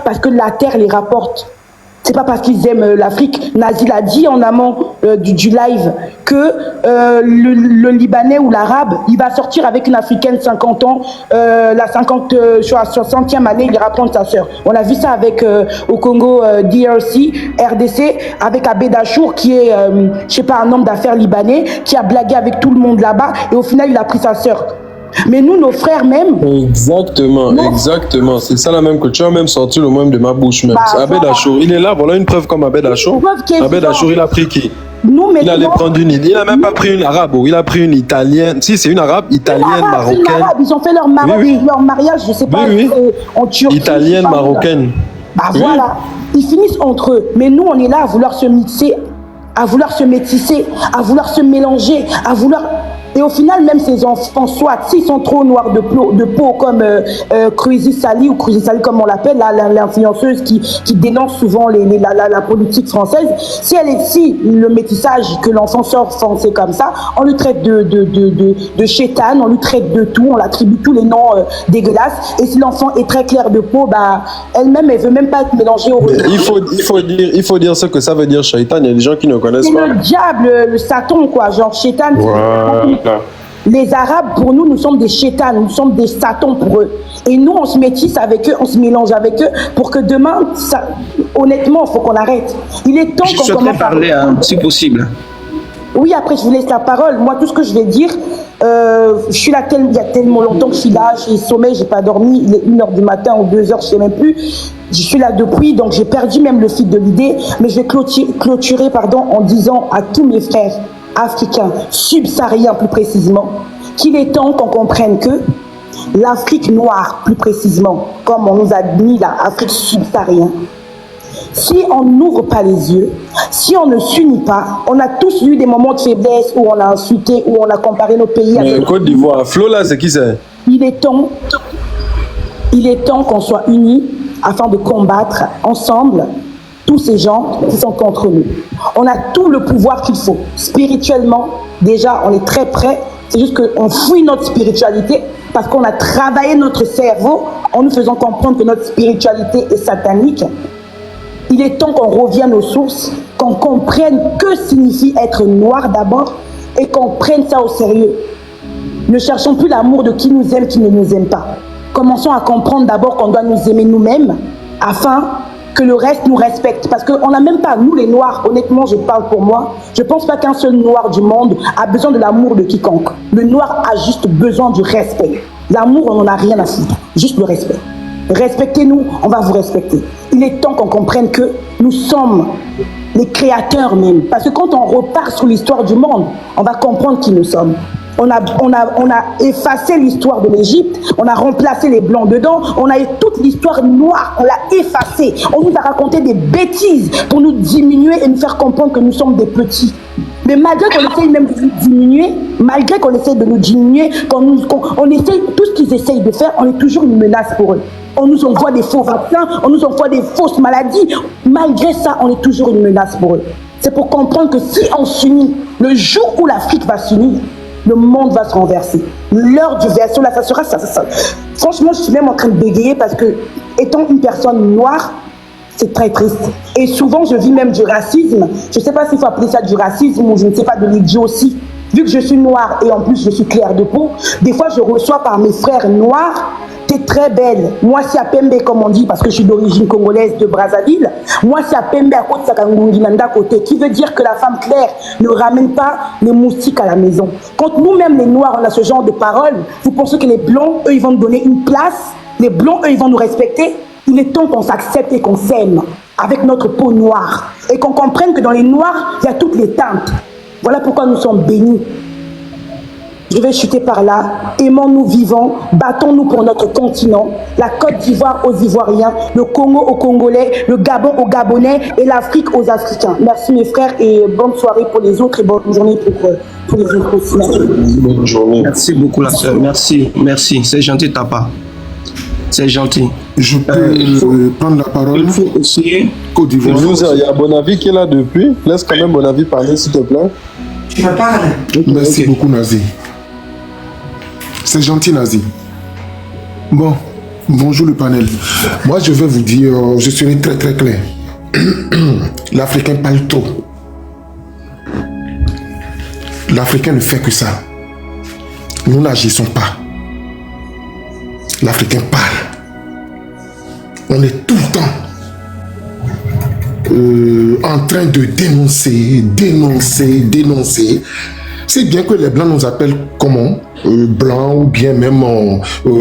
parce que la terre les rapporte. C'est pas parce qu'ils aiment l'Afrique. Nazi l'a dit en amont du live que le Libanais ou l'Arabe, il va sortir avec une Africaine 50 ans, la 60e année, il ira prendre sa sœur. On a vu ça avec au Congo DRC, RDC, avec Abed Achour qui est, je sais pas, un homme d'affaires libanais qui a blagué avec tout le monde là-bas et au final il a pris sa sœur. Mais nous, nos frères même... Exactement, exactement. C'est ça la même que tu as même sorti le même de ma bouche même. Bah, Abed Achour, il est là, voilà une preuve comme Abed Achour. Abed Achour, il a pris qui? Nous, il allait prendre une... Il n'a même pas pris une arabe, il a pris une italienne. Si, c'est une arabe, italienne, marocaine. Ils ont fait leur mariage, je sais pas, en Turquie. Italienne, marocaine. Bah voilà, ils finissent entre eux. Mais nous, on est là à vouloir se mixer, à vouloir se métisser, à vouloir se mélanger, à vouloir... Et au final, même ces enfants, soit s'ils sont trop noirs de peau comme Cruzy Sally ou Cruzy Sally comme on l'appelle, l'influenceuse qui dénonce souvent la politique française, si le métissage que l'enfant sort français comme ça, on lui traite de chétane, on lui traite de tout, on l'attribue tous les noms dégueulasses. Et si l'enfant est très clair de peau, bah elle-même, elle veut même pas être mélangée au... Il faut dire ce que ça veut dire chétane. Il y a des gens qui ne connaissent pas. C'est le diable, le Satan, quoi, genre chétane. Les Arabes, pour nous, nous sommes des chétanes, nous sommes des satans pour eux. Et nous, on se métisse avec eux, on se mélange avec eux pour que demain, honnêtement, il faut qu'on arrête. Il est temps qu'on commence à parler, si possible. Oui, après, je vous laisse la parole. Moi, tout ce que je vais dire, je suis là, il y a tellement longtemps que je suis là, j'ai sommeil, j'ai pas dormi, il est 1h du matin ou 2h, je sais même plus. Je suis là depuis, donc j'ai perdu même le fil de l'idée, mais je vais clôturer en disant à tous mes frères africains, subsahariens plus précisément, qu'il est temps qu'on comprenne que l'Afrique noire, plus précisément, comme on nous a mis l'Afrique subsaharienne, si on n'ouvre pas les yeux, si on ne s'unit pas, on a tous eu des moments de faiblesse où on a insulté, où on a comparé nos pays avec... Côte d'Ivoire, Flo là, c'est qui c'est? Il est temps qu'on soit unis afin de combattre ensemble tous ces gens qui sont contre nous. On a tout le pouvoir qu'il faut. Spirituellement, déjà, on est très près. C'est juste qu'on fouille notre spiritualité parce qu'on a travaillé notre cerveau en nous faisant comprendre que notre spiritualité est satanique. Il est temps qu'on revienne aux sources, qu'on comprenne que signifie être noir d'abord et qu'on prenne ça au sérieux. Ne cherchons plus l'amour de qui nous aime, qui ne nous aime pas. Commençons à comprendre d'abord qu'on doit nous aimer nous-mêmes afin que le reste nous respecte. Parce qu'on n'a même pas, nous les Noirs, honnêtement, je parle pour moi, je ne pense pas qu'un seul Noir du monde a besoin de l'amour de quiconque. Le Noir a juste besoin du respect. L'amour, on n'en a rien à foutre, juste le respect. Respectez-nous, on va vous respecter. Il est temps qu'on comprenne que nous sommes les créateurs même. Parce que quand on repart sur l'histoire du monde, on va comprendre qui nous sommes. On a effacé l'histoire de l'Égypte, on a remplacé les blancs dedans, on a toute l'histoire noire, on l'a effacée. On nous a raconté des bêtises pour nous diminuer et nous faire comprendre que nous sommes des petits. Mais malgré qu'on essaye même de nous diminuer, malgré qu'on essaye de nous diminuer, on essaye, tout ce qu'ils essayent de faire, on est toujours une menace pour eux. On nous envoie des faux vaccins, on nous envoie des fausses maladies. Malgré ça, on est toujours une menace pour eux. C'est pour comprendre que si on s'unit, le jour où l'Afrique va s'unir, le monde va se renverser. L'heure du verso, là, ça sera ça. Franchement, je suis même en train de bégayer parce que, étant une personne noire, c'est très triste. Et souvent, je vis même du racisme. Je ne sais pas s'il faut appeler ça du racisme ou je ne sais pas, de l'idiotie. Vu que je suis noire et en plus je suis claire de peau, des fois je reçois par mes frères noirs, t'es très belle. Moi, c'est à Pembe, comme on dit, parce que je suis d'origine congolaise de Brazzaville. Moi, c'est à Pembe, à côté de Sakangunginanda, côté. Qui veut dire que la femme claire ne ramène pas les moustiques à la maison. Quand nous-mêmes, les noirs, on a ce genre de paroles, vous pensez que les blancs, eux, ils vont nous donner une place? Les blancs, eux, ils vont nous respecter? Il est temps qu'on s'accepte et qu'on s'aime avec notre peau noire. Et qu'on comprenne que dans les noirs, il y a toutes les teintes. Voilà pourquoi nous sommes bénis. Je vais chuter par là. Aimons-nous vivants, battons-nous pour notre continent, la Côte d'Ivoire aux Ivoiriens, le Congo aux Congolais, le Gabon aux Gabonais et l'Afrique aux Africains. Merci mes frères et bonne soirée pour les autres et bonne journée pour les autres aussi. Merci. Bonne journée. Merci beaucoup la sœur. Merci. C'est gentil de ta part. C'est gentil. Je peux prendre la parole. Il faut aussi... Côte d'Ivoire. Il y a Bonavi qui est là depuis. Laisse quand même Bonavi parler, s'il te plaît. Tu me parles. Merci beaucoup, Nazi. C'est gentil, Nazi. Bon, Bonjour le panel. Moi, je vais vous dire, je serai très très clair. L'Africain parle trop. L'Africain ne fait que ça. Nous n'agissons pas. L'Africain parle. On est tout le temps en train de dénoncer. C'est bien que les Blancs nous appellent comment Blancs ou bien même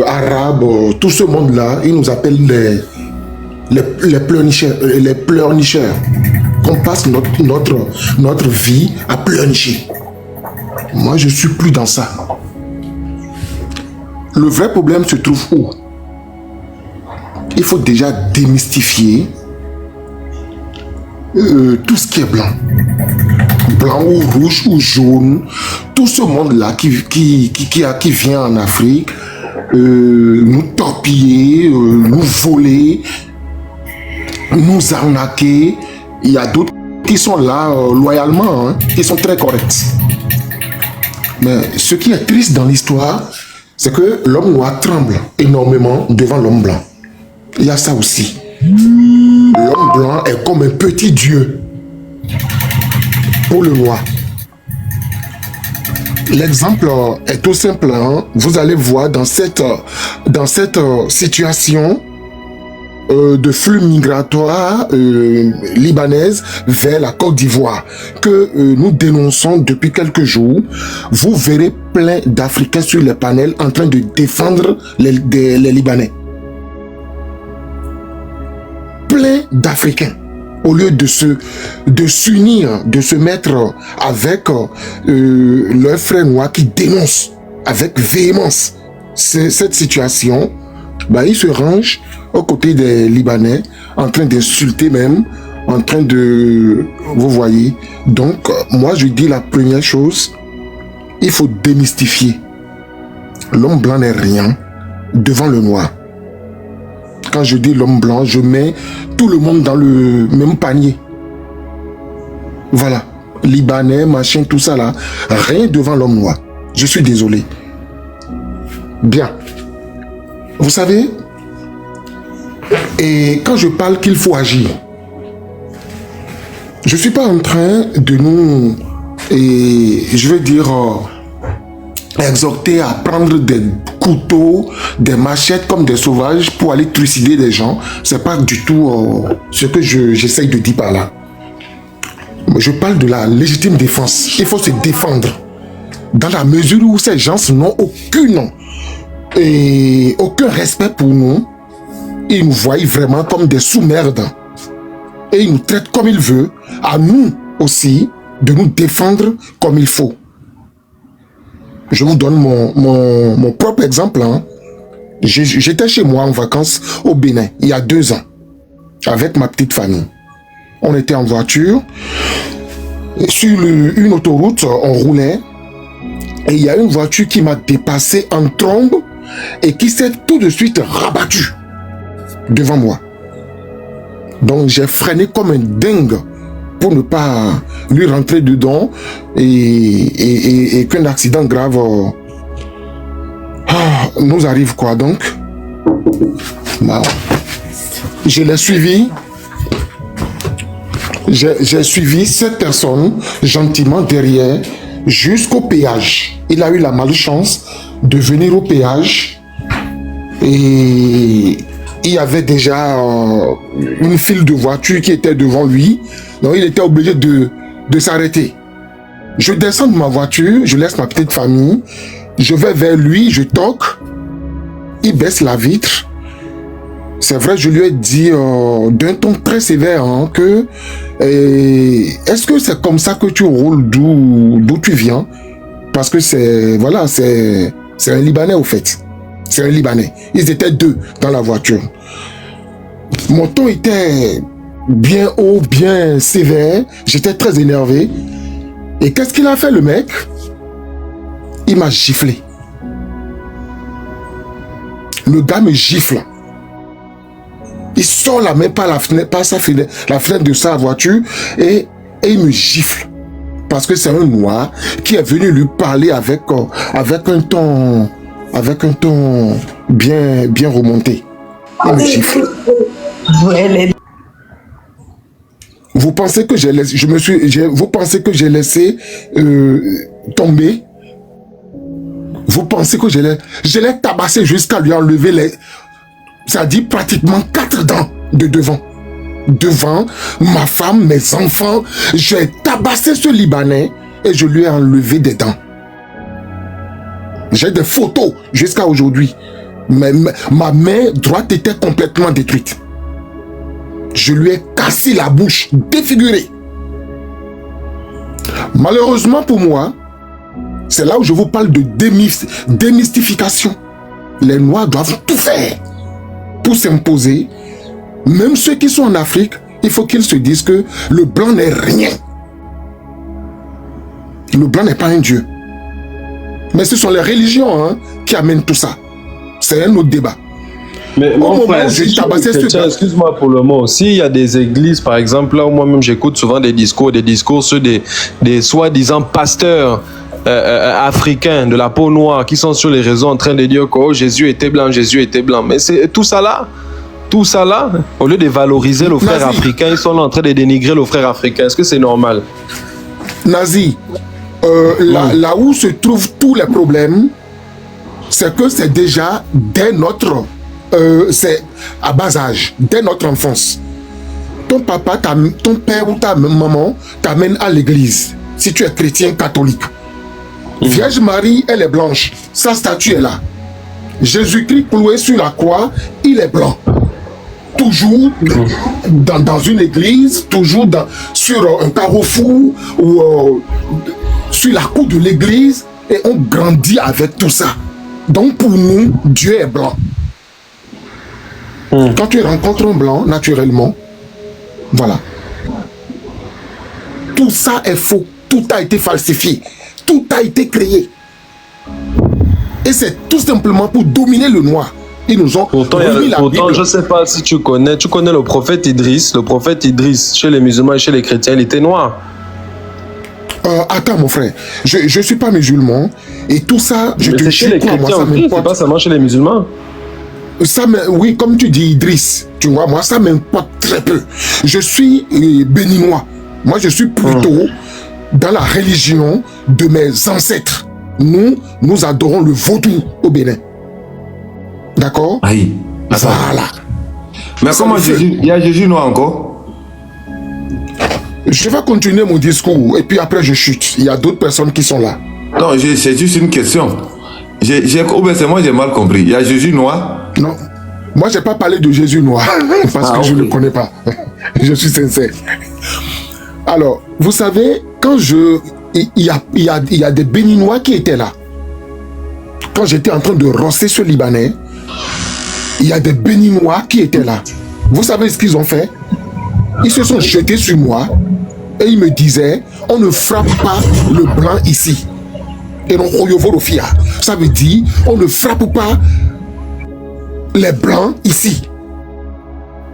Arabes, tout ce monde-là, ils nous appellent les pleurnicheurs. Qu'on passe notre vie à pleurnicher. Moi, je suis plus dans ça. Le vrai problème se trouve où? Il faut déjà démystifier tout ce qui est blanc. Blanc ou rouge ou jaune. Tout ce monde-là qui vient en Afrique nous torpiller, nous voler, nous arnaquer. Il y a d'autres qui sont là loyalement, hein, qui sont très corrects. Mais ce qui est triste dans l'histoire, c'est que l'homme noir tremble énormément devant l'homme blanc. Il y a ça aussi. L'homme blanc est comme un petit dieu pour le noir. L'exemple est tout simple. Hein? Vous allez voir dans cette situation de flux migratoire libanaise vers la Côte d'Ivoire que nous dénonçons depuis quelques jours. Vous verrez plein d'Africains sur les panels en train de défendre les Libanais. Plein d'Africains, au lieu de s'unir, de se mettre avec leurs frères noirs qui dénoncent avec véhémence cette situation, bah, ils se rangent aux côtés des Libanais, en train d'insulter même, en train de... Vous voyez. Donc, moi, je dis la première chose, il faut démystifier. L'homme blanc n'est rien devant le noir. Quand je dis l'homme blanc, je mets tout le monde dans le même panier. Voilà. Libanais, machin, tout ça là. Rien devant l'homme noir. Je suis désolé. Bien. Vous savez, et quand je parle qu'il faut agir, je ne suis pas en train de nous, et je veux dire, exhorter à prendre des couteaux, des machettes comme des sauvages pour aller trucider des gens. C'est pas du tout ce que j'essaye de dire par là. Je parle de la légitime défense. Il faut se défendre dans la mesure où ces gens n'ont aucun respect pour nous. Ils nous voient vraiment comme des sous-merdes et ils nous traitent comme ils veulent. À nous aussi de nous défendre comme il faut. Je vous donne mon propre exemple. Hein. J'étais chez moi en vacances au Bénin il y a 2 ans avec ma petite famille. On était en voiture sur une autoroute, on roulait et il y a une voiture qui m'a dépassé en trombe et qui s'est tout de suite rabattue devant moi. Donc j'ai freiné comme un dingue pour ne pas lui rentrer dedans et qu'un accident grave nous arrive quoi. Donc je l'ai suivi. J'ai suivi cette personne gentiment derrière jusqu'au péage. Il a eu la malchance de venir au péage et il y avait déjà une file de voitures qui était devant lui. Donc il était obligé de s'arrêter. Je descends de ma voiture, je laisse ma petite famille, je vais vers lui, je toque, il baisse la vitre. C'est vrai, je lui ai dit d'un ton très sévère hein, que est-ce que c'est comme ça que tu roules d'où tu viens? Parce que c'est un Libanais au fait. C'est un Libanais. Ils étaient 2 dans la voiture. Mon ton était bien haut, bien sévère. J'étais très énervé. Et qu'est-ce qu'il a fait le mec? Il m'a giflé. Le gars me gifle. Il sort la main par la fenêtre, la fenêtre de sa voiture et il me gifle. Parce que c'est un noir qui est venu lui parler avec un ton bien remonté. Il me gifle. Vous pensez que j'ai laissé, vous pensez que j'ai laissé tomber? Vous pensez que je l'ai tabassé jusqu'à lui enlever ça dit pratiquement 4 dents de devant. Devant ma femme, mes enfants, j'ai tabassé ce Libanais et je lui ai enlevé des dents. J'ai des photos jusqu'à aujourd'hui. Ma main droite était complètement détruite. Je lui ai cassé la bouche, défigurée. Malheureusement pour moi, c'est là où je vous parle de démystification. Les Noirs doivent tout faire pour s'imposer. Même ceux qui sont en Afrique, il faut qu'ils se disent que le blanc n'est rien. Le blanc n'est pas un dieu. Mais ce sont les religions qui amènent tout ça. C'est un autre débat. Mais mon frère, excuse-moi pour le mot, s'il y a des églises, par exemple, là où moi-même j'écoute souvent des discours sur des soi-disant pasteurs africains de la peau noire qui sont sur les réseaux en train de dire que oh, Jésus était blanc. Mais c'est tout ça là, au lieu de valoriser le frère africain, ils sont là en train de dénigrer le frère africain. Est-ce que c'est normal? Nazi, là où se trouvent tous les problèmes, c'est que c'est déjà dès notre... c'est à bas âge, dès notre enfance. Ton papa, ton père ou ta maman t'amène à l'église, si tu es chrétien catholique. Vierge Marie, elle est blanche, sa statue est là. Jésus-Christ cloué sur la croix, il est blanc. Toujours dans une église, toujours sur un carrefour ou sur la cour de l'église, et on grandit avec tout ça. Donc pour nous, Dieu est blanc. Quand tu rencontres un blanc, naturellement, voilà. Tout ça est faux. Tout a été falsifié. Tout a été créé. Et c'est tout simplement pour dominer le noir. Ils nous ont remis la Bible. Je ne sais pas si tu connais le prophète Idriss. Le prophète Idriss, chez les musulmans et chez les chrétiens, il était noir. Attends mon frère, je ne suis pas musulman. Et tout ça, je te chez les chrétiens aussi, c'est pas seulement chez les musulmans. Ça, oui, comme tu dis, Idriss, tu vois, moi, ça m'importe très peu. Je suis béninois. Moi, je suis plutôt dans la religion de mes ancêtres. Nous adorons le vaudou au Bénin. D'accord? Oui. Voilà. Mais comment Jésus, il y a Jésus noir encore? Je vais continuer mon discours et puis après je chute. Il y a d'autres personnes qui sont là. Non, c'est juste une question. C'est moi, j'ai mal compris. Il y a Jésus noir? Non. Moi, je n'ai pas parlé de Jésus noir parce que je ne le connais pas. Je suis sincère. Alors, vous savez, quand il y a des Béninois qui étaient là. Quand j'étais en train de rosser ce Libanais, il y a des Béninois qui étaient là. Vous savez ce qu'ils ont fait? Ils se sont jetés sur moi et ils me disaient, on ne frappe pas le blanc ici. Et donc, ça veut dire, on ne frappe pas les blancs ici.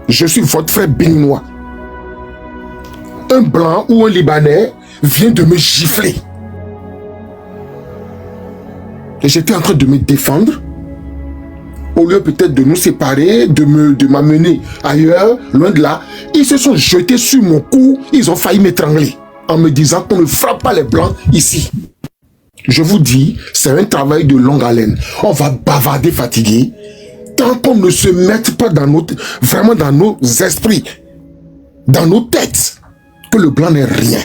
Je suis votre frère béninois. Un blanc ou un Libanais vient de me gifler. Et j'étais en train de me défendre. Au lieu peut-être de nous séparer, de m'amener ailleurs, loin de là, ils se sont jetés sur mon cou, ils ont failli m'étrangler en me disant qu'on ne frappe pas les blancs ici. Je vous dis, c'est un travail de longue haleine. On va bavarder fatigué tant qu'on ne se mette pas vraiment dans nos esprits, dans nos têtes, que le blanc n'est rien.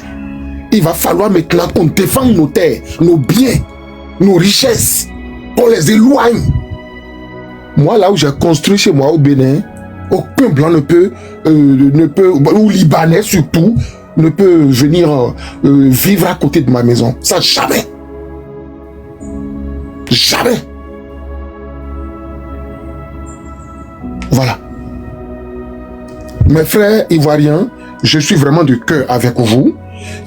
Il va falloir maintenant qu'on défende nos terres, nos biens, nos richesses, qu'on les éloigne. Moi, là où j'ai construit chez moi au Bénin, aucun blanc ne peut, ou Libanais surtout, ne peut venir vivre à côté de ma maison. Ça, jamais. Jamais. Voilà. Mes frères ivoiriens, je suis vraiment de cœur avec vous.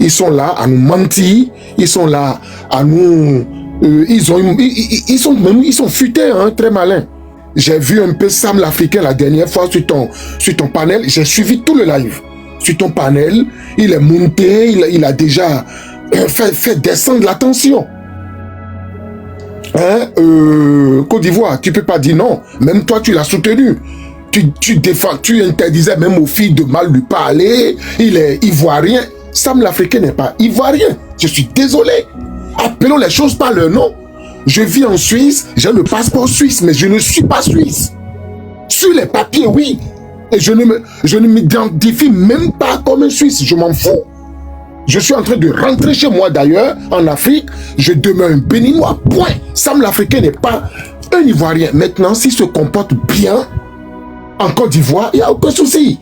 Ils sont là à nous mentir. Ils sont là à nous... ils sont futés, hein, très malins. J'ai vu un peu Sam l'Africain la dernière fois sur ton panel. J'ai suivi tout le live. Sur ton panel, il est monté, il a déjà fait descendre la tension. Hein, Côte d'Ivoire, tu peux pas dire non. Même toi, tu l'as soutenu. tu interdisais même aux filles de mal lui parler, il est ivoirien. Sam l'Africain n'est pas ivoirien. Je suis désolé. Appelons les choses par leur nom. Je vis en Suisse, j'ai le passeport suisse, mais je ne suis pas suisse. Sur les papiers, oui. Et je ne m'identifie même pas comme un Suisse, je m'en fous. Je suis en train de rentrer chez moi d'ailleurs, en Afrique, je demeure un Béninois, point. Sam l'Africain n'est pas un Ivoirien. Maintenant, s'il se comporte bien en Côte d'Ivoire, il n'y a aucun souci.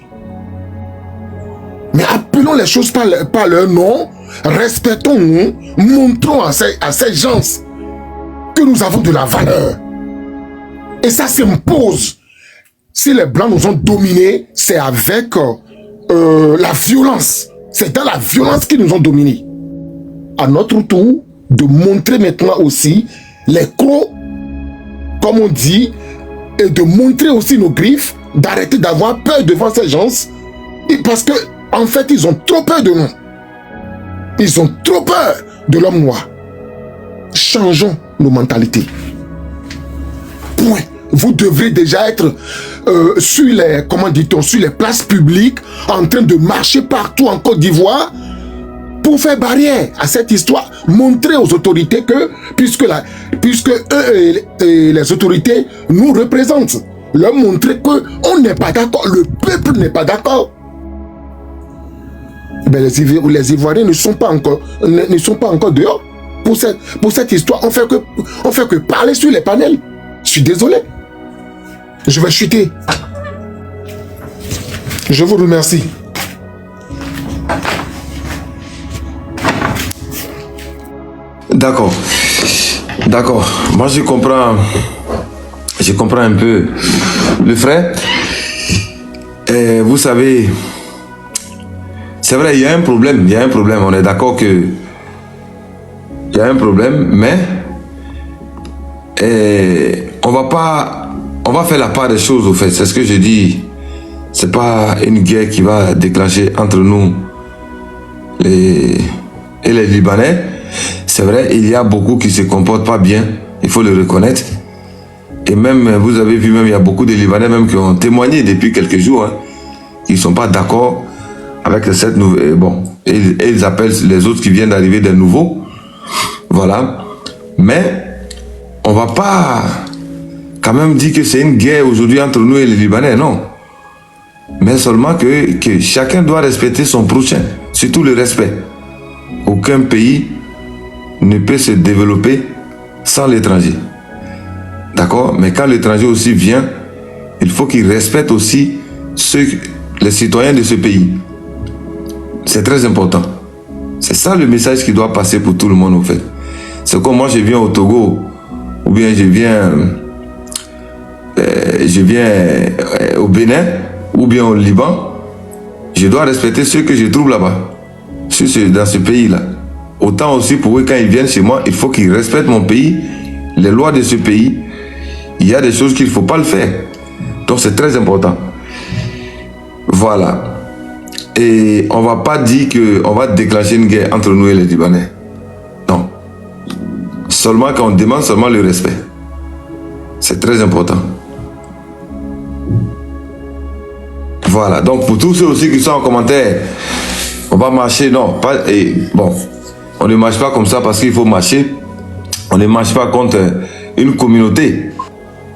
Mais appelons les choses par leur nom, respectons-nous, montrons à ces gens que nous avons de la valeur. Et ça s'impose. Si les Blancs nous ont dominés, c'est avec la violence. C'est dans la violence qu'ils nous ont dominés. À notre tour, de montrer maintenant aussi les crocs, comme on dit, et de montrer aussi nos griffes, d'arrêter d'avoir peur devant ces gens, parce que en fait, ils ont trop peur de nous. Ils ont trop peur de l'homme noir. Changeons nos mentalités. Point. Vous devrez déjà être sur les, comment dit-on, sur les places publiques, en train de marcher partout en Côte d'Ivoire pour faire barrière à cette histoire. Montrer aux autorités que, puisque eux et les autorités nous représentent, leur montrer qu'on n'est pas d'accord, le peuple n'est pas d'accord. Ben les Ivoiriens ne sont pas encore dehors pour cette histoire. On fait que parler sur les panels. Je suis désolé. Je vais chuter. Je vous remercie. D'accord. D'accord. Moi, je comprends un peu le frère. Et vous savez, c'est vrai, il y a un problème. On est d'accord que il y a un problème, mais on va faire la part des choses, au fait. C'est ce que je dis. C'est pas une guerre qui va déclencher entre nous et les Libanais. C'est vrai, il y a beaucoup qui se comportent pas bien. Il faut le reconnaître. Et même, vous avez vu, même il y a beaucoup de Libanais même qui ont témoigné depuis quelques jours, hein, qui ne sont pas d'accord avec cette nouvelle. Bon, et ils appellent les autres qui viennent d'arriver des nouveaux. Voilà. Mais on va pas quand même dire que c'est une guerre aujourd'hui entre nous et les Libanais, non. Mais seulement que chacun doit respecter son prochain, surtout le respect. Aucun pays ne peut se développer sans l'étranger. D'accord? Mais quand l'étranger aussi vient, il faut qu'il respecte aussi les citoyens de ce pays. C'est très important. C'est ça le message qui doit passer pour tout le monde, en fait. C'est comme moi, je viens au Togo, ou bien je viens au Bénin, ou bien au Liban. Je dois respecter ceux que je trouve là-bas, dans ce pays-là. Autant aussi pour eux, quand ils viennent chez moi, il faut qu'ils respectent mon pays, les lois de ce pays. Il y a des choses qu'il ne faut pas le faire. Donc c'est très important. Voilà. Et on ne va pas dire qu'on va déclencher une guerre entre nous et les Libanais. Non. Seulement quand on demande seulement le respect. C'est très important. Voilà. Donc pour tous ceux aussi qui sont en commentaire, on va marcher, non. Pas, et bon, on ne marche pas comme ça parce qu'il faut marcher. On ne marche pas contre une communauté.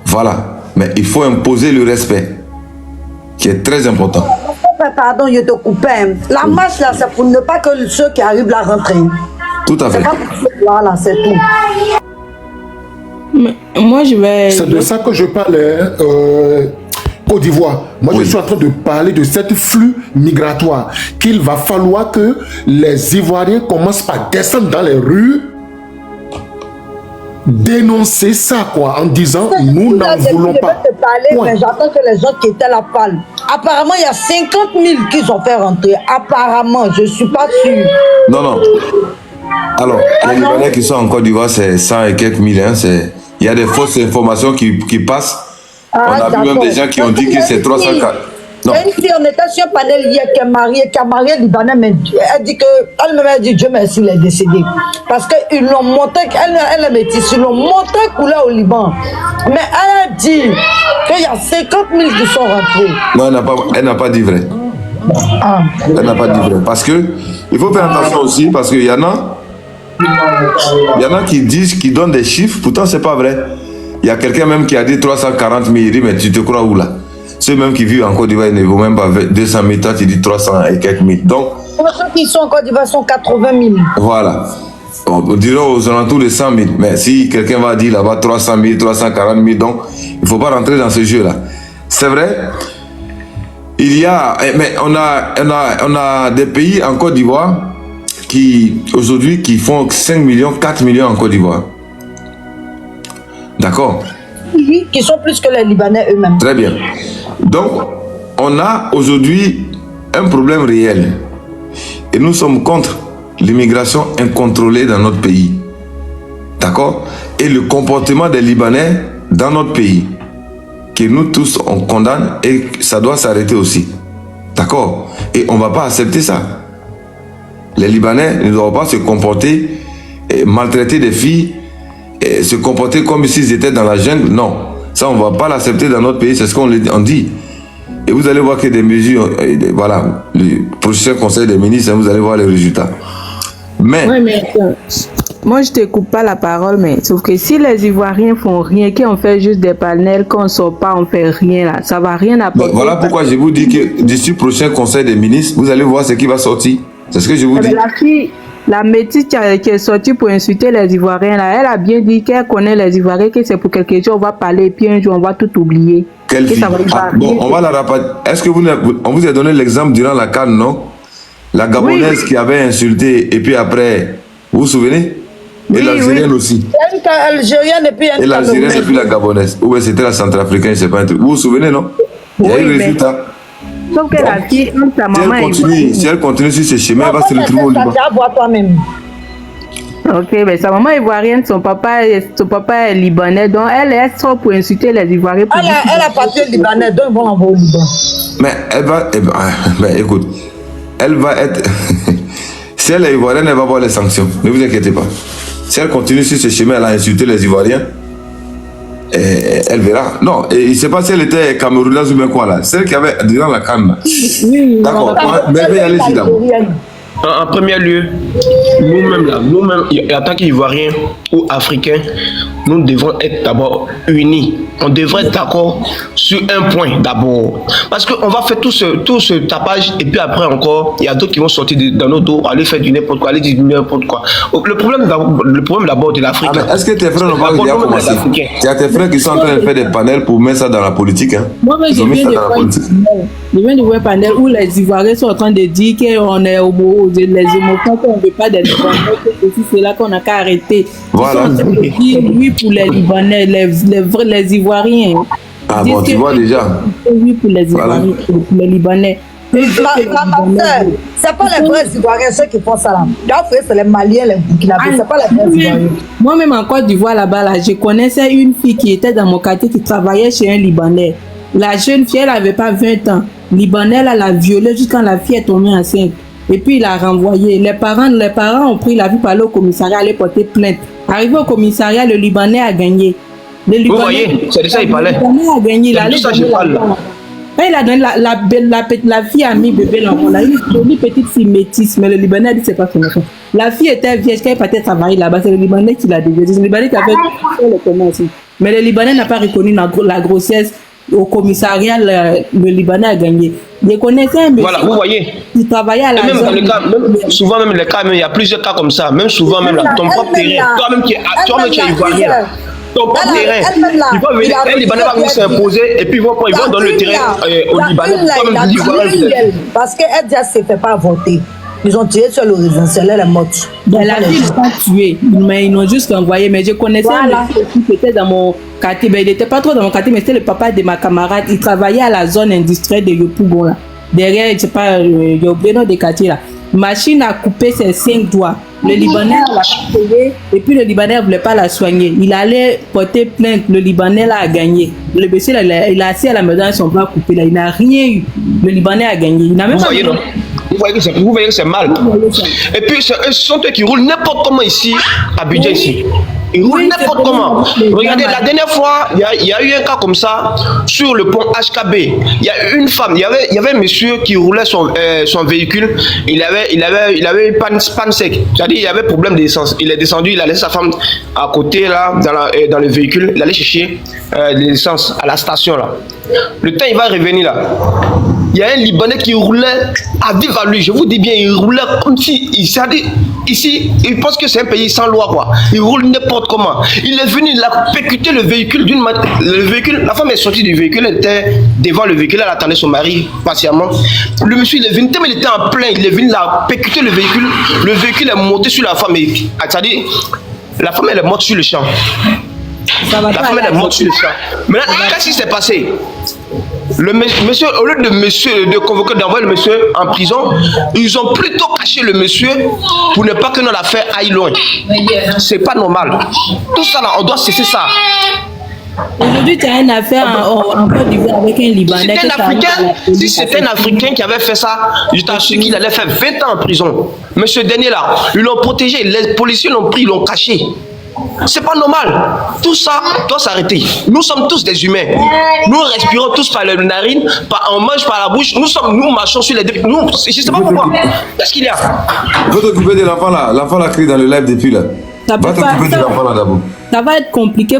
Voilà. Mais il faut imposer le respect, qui est très important. Pardon, je te coupe. La marche là, c'est pour ne pas que ceux qui arrivent là rentrent. Tout à fait. Voilà, c'est tout. Mais moi, je vais... C'est de ça que je parlais, Côte d'Ivoire. Moi, oui. Je suis en train de parler de cette flux migratoire. Qu'il va falloir que les Ivoiriens commencent par descendre dans les rues, dénoncer ça, quoi, en disant nous n'en voulons pas. Je vais te parler, mais j'attends que les gens qui étaient là parlent. Apparemment, il y a 50 000 qu'ils ont fait rentrer. Apparemment, je ne suis pas sûr. Non. Alors, les Libanais qui sont en Côte d'Ivoire, c'est 100 et quelques mille. Hein, il y a des fausses informations qui passent. On a vu même des gens qui ont dit que c'est 340. Il y a une fille, on était sur un panel hier qui a marié Libanais, mais elle dit que, elle-même a dit Dieu merci, il est décédé. Parce qu'ils l'ont monté, elle est métisse, ils l'ont monté couleur au Liban. Mais elle a dit qu'il y a 50 000 qui sont rentrés. Non, elle n'a pas dit vrai. Ah. Elle n'a pas dit vrai. Parce que, il faut faire attention aussi, parce qu'il y en a qui disent, qui donnent des chiffres, pourtant c'est pas vrai. Il y a quelqu'un même qui a dit 340 000, il dit, mais tu te crois où là? Ceux même qui vivent en Côte d'Ivoire, ils ne vaut même pas 200 000, toi tu dis 300 et quelques mille. Donc, ceux qui sont en Côte d'Ivoire sont 80 000. Voilà. On dirait aux alentours de 100 000. Mais si quelqu'un va dire là-bas 300 000, 340 000, donc il ne faut pas rentrer dans ce jeu-là. C'est vrai, il y a, mais on a des pays en Côte d'Ivoire qui, aujourd'hui, qui font 5 millions, 4 millions en Côte d'Ivoire. D'accord? Oui, qui sont plus que les Libanais eux-mêmes. Très bien. Donc, on a aujourd'hui un problème réel. Et nous sommes contre l'immigration incontrôlée dans notre pays. D'accord? Et le comportement des Libanais dans notre pays. Que nous tous, on condamne et ça doit s'arrêter aussi. D'accord? Et on ne va pas accepter ça. Les Libanais ne doivent pas se comporter, maltraiter des filles, et se comporter comme s'ils étaient dans la jungle. Non. Ça, on ne va pas l'accepter dans notre pays. C'est ce qu'on dit. Et vous allez voir que des mesures, voilà, le prochain conseil des ministres, vous allez voir les résultats. Mais... Oui, mais moi, je ne te coupe pas la parole, mais sauf que si les Ivoiriens font rien, qu'on fait juste des panels, qu'on ne sort pas, on ne fait rien là, ça ne va rien apporter. Voilà pourquoi je vous dis que d'ici le prochain conseil des ministres, vous allez voir ce qui va sortir. C'est ce que je vous dis. La fille, la métisse qui est sortie pour insulter les Ivoiriens, là, elle a bien dit qu'elle connaît les Ivoiriens, que c'est pour quelque chose, on va parler, et puis un jour, on va tout oublier. Quelle fille? Bon, on va la rapatrier. Est-ce que on vous a donné l'exemple durant la CAN, non? La Gabonaise qui avait insulté, et puis après, vous vous souvenez? Et l'Algérienne aussi. L'Algérienne et puis et l'Algérienne et puis la Gabonaise. Ou bien c'était la Centrafricaine, c'est pas un truc. Vous vous souvenez, non? Il y a eu le résultat. Sauf que la fille, sa maman si elle continue sur ce chemin, elle va se retrouver au Liban. toi-même. Ok, mais sa maman ivoirienne, son papa est libanais, donc elle sort pour insulter les Ivoiriens. Elle a parti au Libanais, donc ils vont l'envoyer au Liban. Mais elle va, mais écoute, elle va être, si elle est ivoirienne, elle va voir les sanctions, ne vous inquiétez pas. Si elle continue sur ce chemin, elle a insulté les Ivoiriens, elle verra. Non, et il ne sait pas si elle était camerounaise ou bien quoi là, celle qui avait durant la canne. Oui, d'accord, mais elle va y aller d'abord. En premier lieu, nous-mêmes, en tant qu'Ivoiriens ou Africains, nous devons être d'abord unis. On devrait être d'accord sur un point d'abord. Parce qu'on va faire tout ce tapage et puis après encore, il y a d'autres qui vont sortir dans nos dos, aller faire du n'importe quoi, aller dire n'importe quoi. Le problème d'abord de l'Afrique. Ah, est-ce que tes frères n'ont pas déjà commencé? Il y a tes frères qui sont en train de faire des panels pour mettre ça dans la politique. Hein? Moi, je viens de voir un panel où les Ivoiriens sont en train de dire qu'on est les homophobes, qu'on ne veut pas des Libanais, que c'est là qu'on a qu'à arrêter. Voilà. Ils sont en train de dire oui pour les Libanais, les Ivoiriens. Ah bon, tu vois déjà. Oui pour les Ivoiriens, pour les Libanais. C'est pas les vrais Ivoiriens ceux qui font ça là. C'est les Maliens, les Burkinabés, c'est pas les vrais Ivoiriens. Moi-même en Côte d'Ivoire là-bas, là, je connaissais une fille qui était dans mon quartier qui travaillait chez un Libanais. La jeune fille, elle n'avait pas 20 ans. Libanais, elle l'a violée jusqu'à la fille est tombée enceinte. Et puis il a renvoyé. Les parents ont pris la vie pour aller au commissariat, aller porter plainte. Arrivé au commissariat, le Libanais a gagné. Vous voyez, c'est de ça il parlait. Le Libanais a gagné. C'est de ça je parle là. Il a donné la fille a mis bébé là. On a une jolie petite fille métisse, mais le Libanais a dit c'est pas son enfant. La fille était vierge quand elle partait travailler là-bas. C'est le Libanais qui l'a dévié. C'est le Libanais qui a fait le commerce. Mais le Libanais n'a pas reconnu la grossesse. Au commissariat, le Libanais a gagné. Je connaissais un monsieur. Voilà, vous voyez. Qui travaillait à la même zone. dans les cas, souvent même les cas, il y a plusieurs cas comme ça. Même souvent même là, ton propre terrain. Toi-même qui es ivoirien. Ton propre terrain. Il va venir, un Libanais va venir s'imposer et puis ils vont donner le terrain au Libanais. Toi-même, l'Ivoirien. Parce qu'elle ne se fait pas voter. Ils ont tiré sur le résidentiel, elle est morte. La ville n'est pas tuée, mais ils l'ont juste envoyé. Mais je connaissais un monsieur qui était dans mon quartier. Ben, il n'était pas trop dans mon quartier, mais c'était le papa de ma camarade. Il travaillait à la zone industrielle de Yopougon. Derrière, je ne sais pas, j'ai oublié le nom des quartiers là. Machine a coupé ses 5 doigts. Le Libanais l'a payé et puis le Libanais ne voulait pas la soigner. Il allait porter plainte. Le Libanais l'a gagné. Le monsieur, il a assis à la maison avec son bras coupé. Là. Il n'a rien eu. Le Libanais a gagné. Il n'a même Vous pas voyez, non? Vous voyez que c'est mal. Et puis, ce sont eux qui roulent n'importe comment ici, à Abidjan ici. Ils roulent n'importe comment. Regardez, la dernière fois, il y a eu un cas comme ça sur le pont HKB. Il y a une femme, il y avait un monsieur qui roulait son véhicule. Il avait panne sec. C'est-à-dire, il y avait problème d'essence. Il est descendu, il a laissé sa femme à côté, là, dans le véhicule. Il allait chercher de l'essence à la station, là. Le temps, il va revenir, là. Il y a un Libanais qui roulait à vive à lui. Je vous dis bien, il roulait comme si... Ici, il pense que c'est un pays sans loi, quoi. Il roule n'importe comment. Il est venu, il a percuté le véhicule d'une manière... Le véhicule, la femme est sortie du véhicule, elle était devant le véhicule, elle attendait son mari patiemment. Le monsieur, il est venu, tellement il était en plein, il est venu, il a percuté le véhicule est monté sur la femme. C'est-à-dire, la femme, elle est morte sur le champ. La femme, elle est morte sur le champ. Maintenant, qu'est-ce qui s'est passé? Le monsieur, au lieu de convoquer, d'envoyer le monsieur en prison, ils ont plutôt caché le monsieur pour ne pas que notre affaire aille loin. C'est pas normal. Tout ça là, on doit cesser ça. Aujourd'hui, tu as une affaire en Côte d'Ivoire avec un Libanais. Si c'était un Africain qui avait fait ça, je t'assure qu'il allait faire 20 ans en prison. Mais ce dernier là, ils l'ont protégé, les policiers l'ont pris, ils l'ont caché. C'est pas normal. Tout ça doit s'arrêter. Nous sommes tous des humains. Nous respirons tous par les narines, on mange par la bouche. Nous marchons sur les deux. Je sais pas pourquoi. Qu'est-ce qu'il y a? Va t'occuper de l'enfant là. L'enfant l'a crié dans le live depuis là. Va t'occuper de l'enfant là d'abord. Ça va être compliqué.